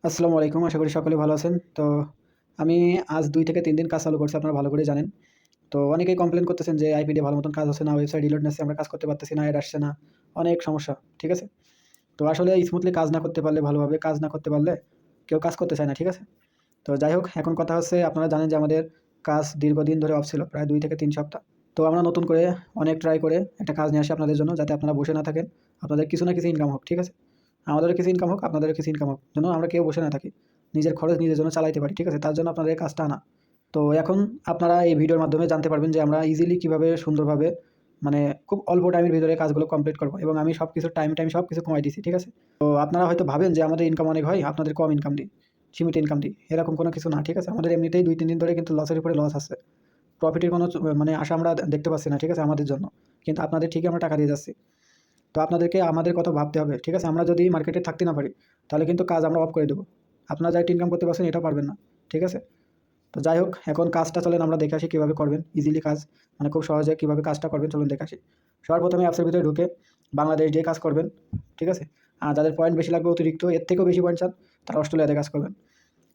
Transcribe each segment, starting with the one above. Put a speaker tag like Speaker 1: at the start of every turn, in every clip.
Speaker 1: আসসালামু আলাইকুম। আশা করি সকলে ভালো আছেন। তো আমি আজ ২ থেকে ৩ দিন কাজ চালু করছি, আপনারা ভালো করেই জানেন। তো অনেকেই কমপ্লেইন করতেছেন যে আইপি দিয়ে ভালো মতন কাজ হচ্ছে না, ওয়েবসাইট রিলোড নিচ্ছে, আমরা কাজ করতে পারতেছি না, এড আসছে না। অনেক সমস্যা, ঠিক আছে? তো আসলে স্মুথলি কাজ না করতে পারলে, ভালোভাবে কাজ না করতে পারলে কেউ কাজ করতে চায় না, ঠিক আছে? তো যাই হোক, এখন কথা হচ্ছে আপনারা জানেন যে আমাদের কাজ দীর্ঘদিন ধরে অফ ছিল, প্রায় ২ থেকে ৩ সপ্তাহ। তো আমরা নতুন করে অনেক ট্রাই করে একটা কাজ নিয়ে আসি আপনাদের জন্য, যাতে আপনারা বসে না থাকেন। আপনাদের কিছু না কিছু ইনকাম হোক, ঠিক আছে? আমাদেরও কিছু ইনকাম হোক, আপনাদেরও কিছু ইনকাম হোক। যেন আমরা কেউ বসে না থাকি। নিজের খরচ নিজের জন্য চালাইতে পারি, ঠিক আছে? তার জন্য আপনাদের এই কাজটা আনা। তো এখন আপনারা এই ভিডিওর মাধ্যমে জানতে পারবেন যে আমরা ইজিলি কীভাবে সুন্দরভাবে মানে খুব অল্প টাইমের ভিতরে কাজগুলো কমপ্লিট করব, এবং আমি সব কিছু টাইম সব কিছু কমাই দিছি, ঠিক আছে? তো আপনারা হয়তো ভাবেন যে আমাদের ইনকাম অনেক হয়, আপনাদের কম ইনকাম দিই, সীমিত ইনকাম দিই। এরকম কোনো কিছু না, ঠিক আছে? আমাদের এমনিতেই ২-৩ দিন ধরে কিন্তু লসের উপরে লস আছে। প্রফিটের কোনো মানে আশা আমরা দেখতে পাচ্ছি না, ঠিক আছে? আমাদের জন্য। কিন্তু আপনাদের ঠিকই আমরা টাকা দিয়ে যাচ্ছি। তো আপনাদেরকে আমাদের কথা ভাবতে হবে, ঠিক আছে? আমরা যদি মার্কেটে থাকতে না পারি, তাহলে কিন্তু কাজ আমরা অফ করে দেবো। আপনারা যা ইনকাম করতে পারছেন এটাও পারবেন না, ঠিক আছে? তো যাই হোক, এখন কাজটা চলেন আমরা দেখে আসি কীভাবে করবেন ইজিলি কাজ, মানে খুব সহজে কীভাবে কাজটা করবেন চলুন দেখে আসি। সবার প্রথমে অ্যাপসের ভিতরে ঢুকে বাংলাদেশ দিয়ে কাজ করবেন, ঠিক আছে? আর যাদের পয়েন্ট বেশি লাগবে অতিরিক্ত, এর থেকেও বেশি পয়েন্ট চান, তারা অস্ট্রেলিয়াতে কাজ করবেন।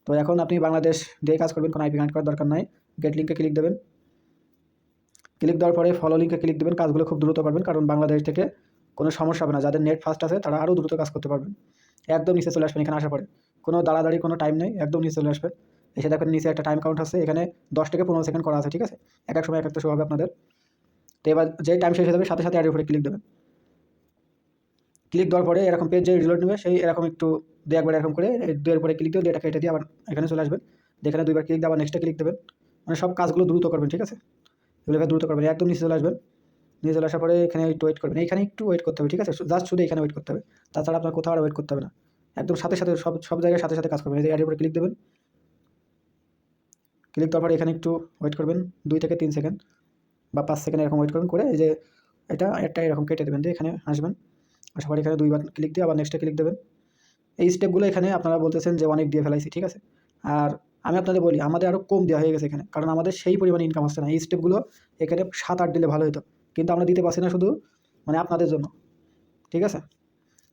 Speaker 1: তো এখন আপনি বাংলাদেশ দিয়ে কাজ করবেন, কোনো আইপি কানেক্ট করার দরকার নাই। গেট লিঙ্কে ক্লিক দেবেন। ক্লিক দেওয়ার পরে ফলো লিঙ্কে ক্লিক দেবেন। কাজগুলো খুব দ্রুত করবেন, কারণ বাংলাদেশ থেকে কোনো সমস্যা হবে না। যাদের নেট ফাস্ট আছে তারা আরও দ্রুত কাজ করতে পারবেন। একদম নিচে চলে আসবেন এখানে আসার পরে। কোনো দাঁড়াদাঁড়ির কোনো টাইম নেই, একদম নিচে চলে আসবেন। এসে দেখবেন নিচে একটা টাইম কাউন্ট আছে, এখানে ১০ থেকে ১৫ সেকেন্ড করা আছে, ঠিক আছে? একেক সময় একেকটা শো হবে আপনাদের। তো এবার যেই টাইম শেষ হয়ে যাবে সাথে সাথে অ্যাডের উপরে ক্লিক দেবেন। ক্লিক দেওয়ার পরে এরকম পেজ যে রিলোড নেবে সেই এরকম একটু ২-১ বার এরকম করে ২ এর পরে ক্লিক দিয়ে এটা কেটে দিয়ে আবার এখানে চলে আসবেন। এখানে ২ বার ক্লিক দিয়ে আবার নেক্সটে ক্লিক দেবেন। মানে সব কাজগুলো দ্রুত করবেন, ঠিক আছে? এগুলো দ্রুত করবেন। একদম নিচে চলে আসবেন। নিচে চলে আসার পরে এখানে একটু ওয়েট করবেন। এইখানে একটু ওয়েট করতে হবে, ঠিক আছে? জাস্ট শুধু এখানে ওয়েট করতে হবে। তাছাড়া আপনার কোথাও আর ওয়েট করতে হবে না। একদম সাথে সাথে সব জায়গায় সাথে সাথে কাজ করবেন। এই যে অ্যাড এর উপরে ক্লিক দেবেন। ক্লিক দেওয়ার পরে এখানে একটু ওয়েট করবেন ২ থেকে ৩ সেকেন্ড বা ৫ সেকেন্ড এরকম ওয়েট করবেন, করে এই যে এটা এরকম কেটে দেবেন, দিয়ে এখানে আসবেন। আসার পরে এখানে ২ বার ক্লিক দিয়ে আবার নেক্সটে ক্লিক দেবেন। এই স্টেপগুলো এখানে আপনারা বলতেছেন যে অনেক দিয়ে ফেলাইছি, ঠিক আছে? আর আমি আপনাদের বলি আমাদের আরও কম দেওয়া হয়ে গেছে এখানে। কারণ আমাদের সেই পরিমাণে ইনকাম আসছে না। এই স্টেপগুলো এখানে ৭-৮ দিলে ভালো হতো। কিন্তু আমরা দিতে পারছি না শুধু মানে আপনাদের জন্য, ঠিক আছে?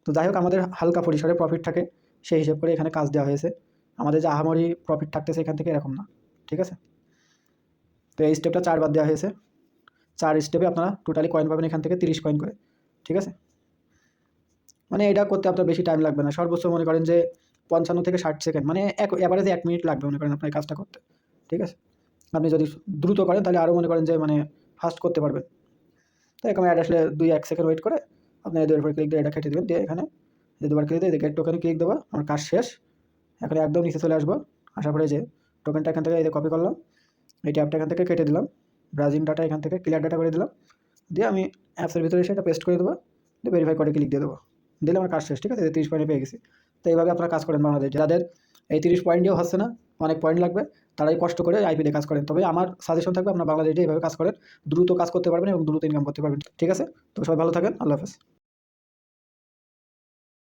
Speaker 1: তো যাই হোক, আমাদের হালকা পরিসরে প্রফিট থাকে, সেই হিসেব করে এখানে কাজ দেওয়া হয়েছে। আমাদের যে আহামরি প্রফিট থাকতেছে এখান থেকে এরকম না, ঠিক আছে? তো এই স্টেপটা ৪ বার দেওয়া হয়েছে। ৪ স্টেপে আপনারা টোটালি কয়েন পাবেন এখান থেকে ৩০ কয়েন করে, ঠিক আছে? মানে এটা করতে আপনার বেশি টাইম লাগবে না। সর্বোচ্চ মনে করেন যে ৫৫ থেকে ৬০ সেকেন্ড, মানে এভারেজে ১ মিনিট লাগবে মনে করেন আপনার এই কাজটা করতে, ঠিক আছে? আপনি যদি দ্রুত করেন তাহলে আরও মনে করেন যে মানে ফাস্ট করতে পারবেন। তো এরকম অ্যাড আসলে ২-১ সেকেন্ড ওয়েট করে আপনি এদের উপরে ক্লিক দিয়ে এটা কেটে দেবেন। দিয়ে এখানে যে দুবার ক্লিক দিয়ে গেট টোকেনে ক্লিক দেবো, আমার কাজ শেষ। এখন একদম নিচে চলে আসবো। আসার পরে যে টোকেনটা এখান থেকে এই যে কপি করলাম, এই ট্যাবটা এখান থেকে কেটে দিলাম। ব্রাউজিং ডাটা এখান থেকে ক্লিয়ার ডাটা করে দিলাম। দিয়ে আমি অ্যাপসের ভিতরে এসে এটা পেস্ট করে দেবো। দিয়ে ভেরিফাই করে ক্লিক দিয়ে দেবো। দিলে আমার কাজ শেষ, ঠিক আছে? ৩০ পয়েন্টে পেয়ে গেছি। তো এইভাবে আপনারা কাজ করেন বাংলাদেশে। যাদের এই ৩০ পয়েন্ট দিয়েও হচ্ছে না, অনেক পয়েন্ট লাগবে, তারাই কষ্ট করে আইপি দিয়ে কাজ করেন। তবে আমার সাজেশন থাকবে আপনারা বাংলাদেশে এইভাবে কাজ করেন, দ্রুত কাজ করতে পারবেন এবং দ্রুত ইনকাম করতে পারবেন, ঠিক আছে? তো সবাই ভালো থাকেন। আল্লাহ হাফেজ।